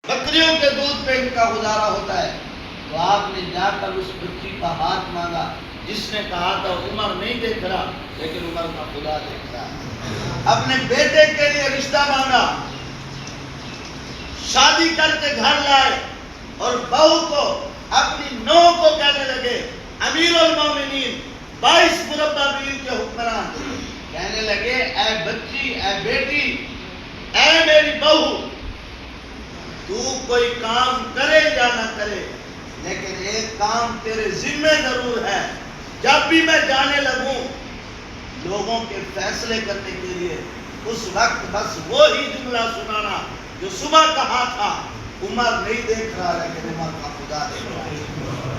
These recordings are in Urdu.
بکریوں کے دودھ پہ ان کا گزارا ہوتا ہے۔ تو آپ نے جا کر اس بچی کا ہاتھ مانگا جس نے کہا تھا عمر نہیں دیکھ رہا لیکن عمر کا خدا دیکھ رہا ہے۔ اپنے بیٹے کے لیے رشتہ مانگا، شادی کر کے گھر لائے اور بہو کو اپنی نو کو کہنے لگے امیر المومنین 22 مربع میل کے حکمران، کہنے لگے اے بچی، اے بیٹی، اے میری بہو، تو کوئی کام کرے یا نہ کرے لیکن ایک کام تیرے ذمہ ضرور ہے، جب بھی میں جانے لگوں لوگوں کے فیصلے کرنے کے لیے اس وقت بس وہی جملہ سنانا جو صبح کہا تھا عمر نہیں دیکھ رہا لیکن عمر کا خدا دیکھ رہا ہے۔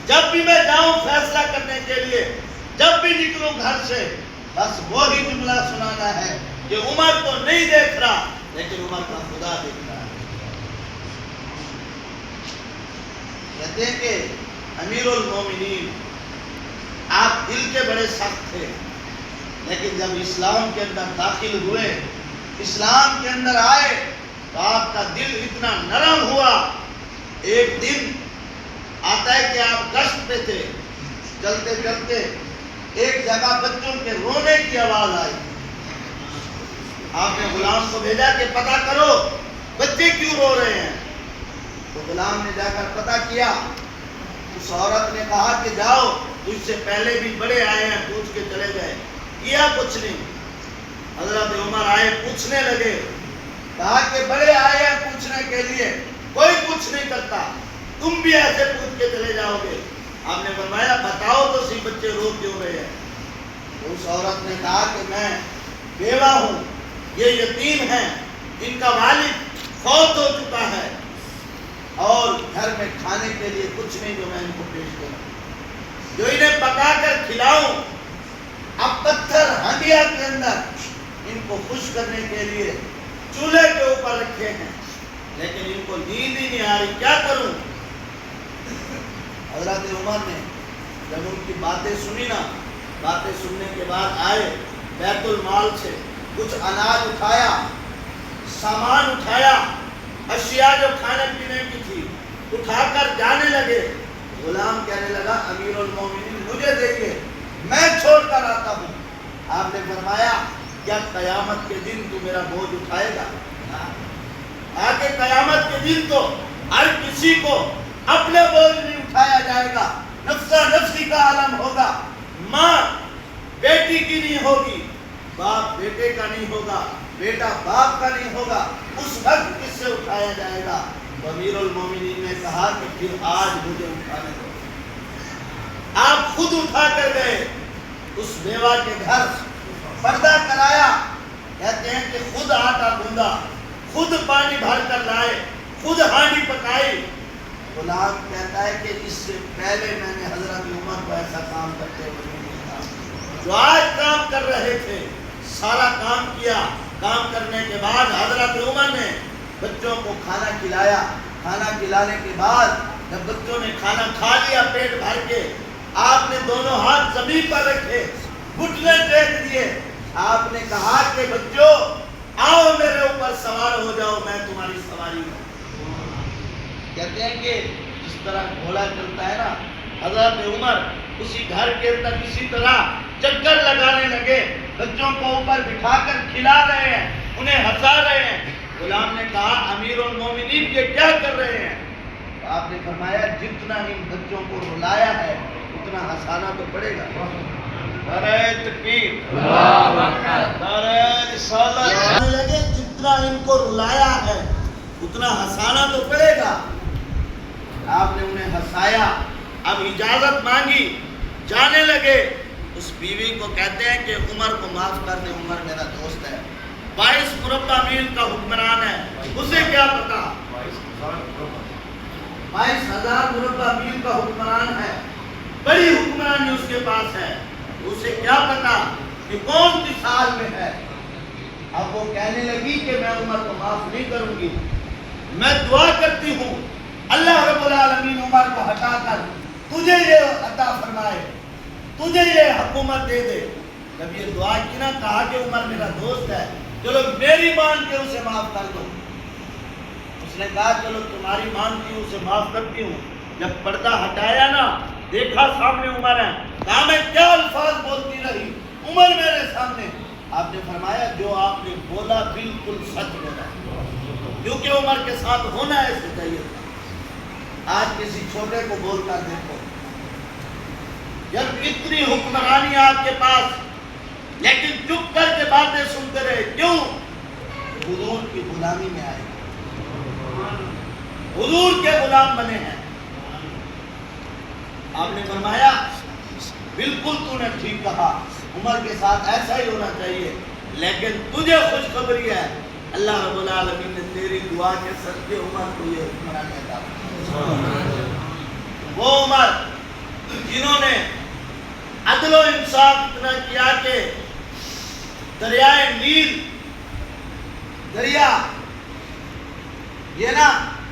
جب بھی میں جاؤں فیصلہ کرنے کے لیے، جب بھی نکلوں گھر سے، بس وہی جملہ سنانا ہے کہ عمر تو نہیں دیکھ رہا لیکن عمر کا خدا دیکھ رہا ہے۔ کہتے ہیں کہ امیر المومنین آپ دل کے بڑے سخت تھے، لیکن جب اسلام کے اندر داخل ہوئے، اسلام کے اندر آئے تو آپ کا دل اتنا نرم ہوا۔ ایک دن آتا ہے کہ آپ گشت پہ تھے، چلتے چلتے ایک جگہ بچوں کے رونے کی آواز آئی۔ آپ نے غلام کو بھیجا کہ پتہ کرو بچے کیوں رو رہے ہیں۔ تو غلام نے جا کر پتہ کیا، اس عورت نے کہا کہ جاؤ، تجھ سے پہلے بھی بڑے آئے ہیں، پوچھ کے چلے گئے، کیا کچھ نہیں۔ حضرت عمر آئے، پوچھنے لگے، کہا کہ بڑے آئے ہیں پوچھنے کے لیے، کوئی کچھ نہیں کرتا، تم بھی ایسے پوچھ کے چلے جاؤ گے۔ آپ نے فرمایا بتاؤ تو سی بچے رو کیوں رہے ہیں۔ تو اس عورت نے کہا کہ میں بیوہ ہوں، یہ یتیم ہیں، ان کا والد فوت ہو چکا ہے اور گھر میں کھانے کے لیے کچھ نہیں جو میں ان کو پیش کروں، جو انہیں پکا کر کھلاؤں۔ اب پتھر ہنڈیا کے اندر ان کو خوش کرنے کے لیے چولہے کے اوپر رکھے ہیں، لیکن ان کو نیند ہی نہیں آ رہی، کیا کروں۔ حضرت عمر نے جب ان کی باتیں سنی نا، باتیں سننے کے بعد آئے، بیت المال سے کچھ اناج اٹھایا، سامان اٹھایا، اشیاء جو کھانے پینے کی تھی اٹھا کر جانے لگے۔ غلام کہنے لگا امیر المومنین مجھے دیکھیے، میں چھوڑ کر آتا ہوں۔ آپ نے فرمایا کیا قیامت کے دن تو میرا بوجھ اٹھائے گا؟ آگے قیامت کے دن تو ہر کسی کو اپنے بوجھ نہیں اٹھایا جائے گا، نفسا نفسی کا عالم ہوگا، ماں بیٹی کی نہیں ہوگی، باپ بیٹے کا نہیں ہوگا، بیٹا باپ کا نہیں ہوگا، اس وقت کس سے اٹھایا جائے گا؟ تو امیر المومنین نے کہا کہ پھر آج مجھے اٹھانے دو۔ آپ خود اٹھا کر گئے اس بیوہ کے گھر، پردہ کرایا، کہتے ہیں کہ خود آٹا گوندا، خود پانی بھر کر لائے، خود ہانڈی پکائی۔ غلام کہتا ہے کہ اس سے پہلے میں نے حضرت عمر کو ایسا کام کرتے ہوئے نہیں دیکھا۔ جو آج کام کر رہے تھے سارا کام کیا، کام کرنے کے بعد حضرت عمر نے بچوں کو کھانا کھلایا۔ کھانا کھلانے کے بعد جب بچوں نے کھانا کھا لیا پیٹ بھر کے، آپ نے دونوں ہاتھ زمین پر رکھے، گھٹنے ٹیک دیے، آپ نے کہا کہ بچوں آؤ میرے اوپر سوار ہو جاؤ، میں تمہاری سواری ہوں۔ کہتے ہیں کہ جس طرح گھوڑا چلتا ہے نا، حضرت عمر اسی گھر کے اندر اسی طرح چکر لگانے لگے، بچوں کو اوپر بٹھا کر کھلا رہے ہیں، انہیں ہنسا رہے ہیں۔ غلام نے کہا امیر المومنین یہ کیا کر رہے ہیں؟ تو آپ نے فرمایا جتنا ان بچوں کو رلایا ہے اتنا ہنسانا تو پڑے گا۔ نعرہ تکبیر، نعرہ رسالت، کہنے لگے جتنا ان کو رلایا ہے اتنا ہنسانا تو پڑے گا۔ آپ نے انہیں ہنسایا، اب اجازت مانگی، جانے لگے۔ اس بیوی کو کہتے ہیں کہ عمر کو معاف کر دے، عمر میرا دوست ہے، 22 مربع میل کا حکمران ہے، اسے کیا پتا، 22,000 مربع میل کا حکمران ہے، بڑی حکمرانی اس کے پاس ہے، اسے کیا پتا کہ کون سی سال میں ہے۔ اب وہ کہنے لگی کہ میں عمر کو معاف نہیں کروں گی، میں دعا کرتی ہوں اللہ رب العالمین عمر کو ہٹا کر تجھے یہ عطا فرمائے، تجھے یہ حکومت دے دے۔ جب یہ دعا کی نا، کہا کہ عمر میرا دوست ہے، چلو میری مان کے اسے معاف کر دو۔ اس نے کہا چلو تمہاری مانتی ہوں، اسے معاف کرتی ہوں۔ جب پردہ ہٹایا نا، دیکھا سامنے عمر ہے، کہا میں کیا الفاظ بولتی رہی، عمر میرے سامنے۔ آپ نے فرمایا جو آپ نے بولا بالکل سچ بولا، کیونکہ عمر کے ساتھ ہونا ایسے چاہیے تھا۔ آج کسی چھوٹے کو بول کر دیکھو، جب اتنی حکمرانی آپ کے پاس، لیکن چپ کر کے باتیں سنتے رہے، کیوں؟ حضور کی غلامی میں آئے، حضور کے غلام بنے ہیں۔ آپ نے فرمایا بالکل تو نے ٹھیک کہا، عمر کے ساتھ ایسا ہی ہونا چاہیے، لیکن تجھے خوشخبری ہے، اللہ رب العالمین نے تیری دعا کے صدقے عمر کو یہ حکمرانی عطا کی۔ وہ عمر جنہوں نے عدل و انصاف اتنا کیا کہ دریائے نیل، دریا یہ نا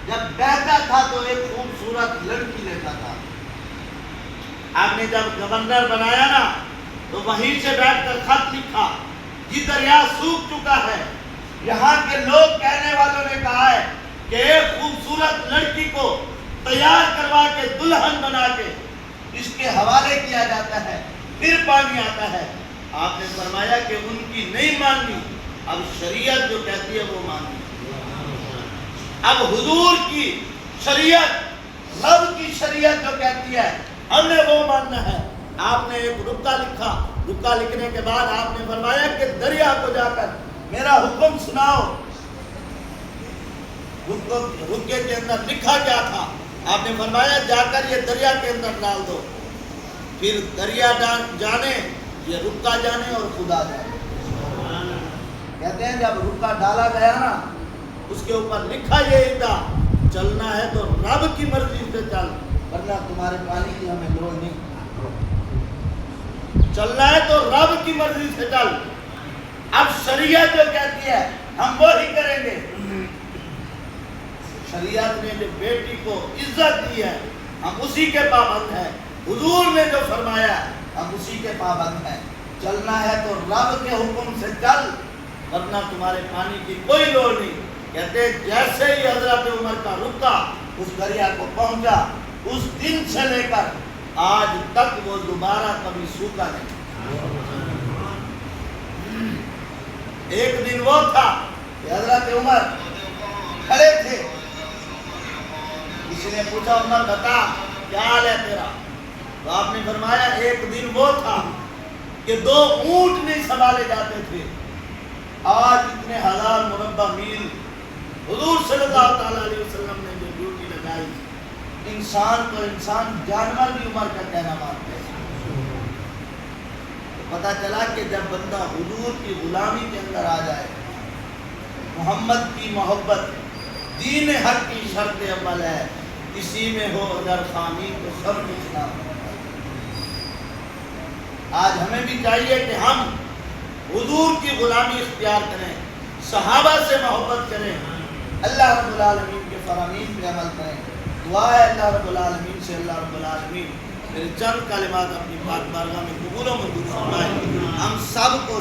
جب بہتا تھا تو ایک خوبصورت لڑکی لیتا تھا۔ آپ نے جب گورنر بنایا نا تو وہیں سے بیٹھ کر خط لکھا، یہ دریا سوکھ چکا ہے، یہاں کے لوگ کہنے والوں نے کہا ہے کہ ایک خوبصورت لڑکی کو تیار کروا کے دلہن بنا کے اس کے حوالے کیا جاتا ہے، پھر پانی آتا ہے۔ آپ نے فرمایا کہ ان کی نہیں ماننی، اب شریعت جو کہتی ہے وہ ماننی۔ اب حضور کی شریعت، رب کی شریعت جو کہتی ہے ہم نے وہ ماننا ہے۔ آپ نے ایک رکا لکھا، رکا لکھنے کے بعد آپ نے فرمایا کہ دریا کو جا کر میرا حکم سناؤ۔ رکے کے اندر لکھا کیا تھا؟ آپ نے فرمایا جا کر یہ دریا کے اندر ڈال دو، پھر دریا جانے، یہ رکا جانے اور خدا جانے۔ کہتے ہیں جب رکا ڈالا گیا نا، اس کے اوپر لکھا یہ تھا، چلنا ہے تو رب کی مرضی سے چل، ورنہ تمہارے پانی کی ہمیں لوڑ نہیں۔ چلنا ہے تو رب کی مرضی سے چل۔ اب شریعت جو کہتی ہے ہم وہی کریں گے۔ شریعت نے جو بیٹی کو عزت دی ہے ہم اسی کے پابند ہیں، حضور نے جو فرمایا ہم اسی کے پابند ہیں۔ چلنا ہے تو رب کے حکم سے چل، ورنہ تمہارے پانی کی کوئی لوڑ نہیں۔ کہتے ہیں جیسے ہی حضرت عمر کا رکا اس دریا کو پہنچا، اس دن سے لے کر آج تک وہ دوبارہ کبھی سوکھا نہیں۔ ایک دن وہ تھا کہ حضرت عمر کھڑے تھے، کسی نے پوچھا عمر بتا کیا حال ہے تیرا؟ تو آپ نے فرمایا ایک دن وہ تھا کہ 2 اونٹ نہیں سنبھالے جاتے تھے، آج اتنے ہزار مربع میل حضور صلی اللہ تعالیٰ علیہ وسلم نے جو ڈیوٹی لگائی، انسان تو انسان، جانور بھی عمر کا کہنا مانتے ہیں۔ پتا چلا کہ جب بندہ حضور کی غلامی کے اندر آ جائے، محمد کی محبت دین حق کی شرط عمل ہے، اسی میں ہو اگر خامی تو سب کچھ نہ ہو۔ آج ہمیں بھی چاہیے کہ ہم حضور کی غلامی اختیار کریں، صحابہ سے محبت کریں، اللہ رب العالمین کے فرامین پہ عمل کریں۔ دعا ہے اللہ رب العالمین سے، اللہ رب العالمین میرے چند کلمات اپنی پاک بارگاہ میں قبول و منظور فرمائے، ہم سب کو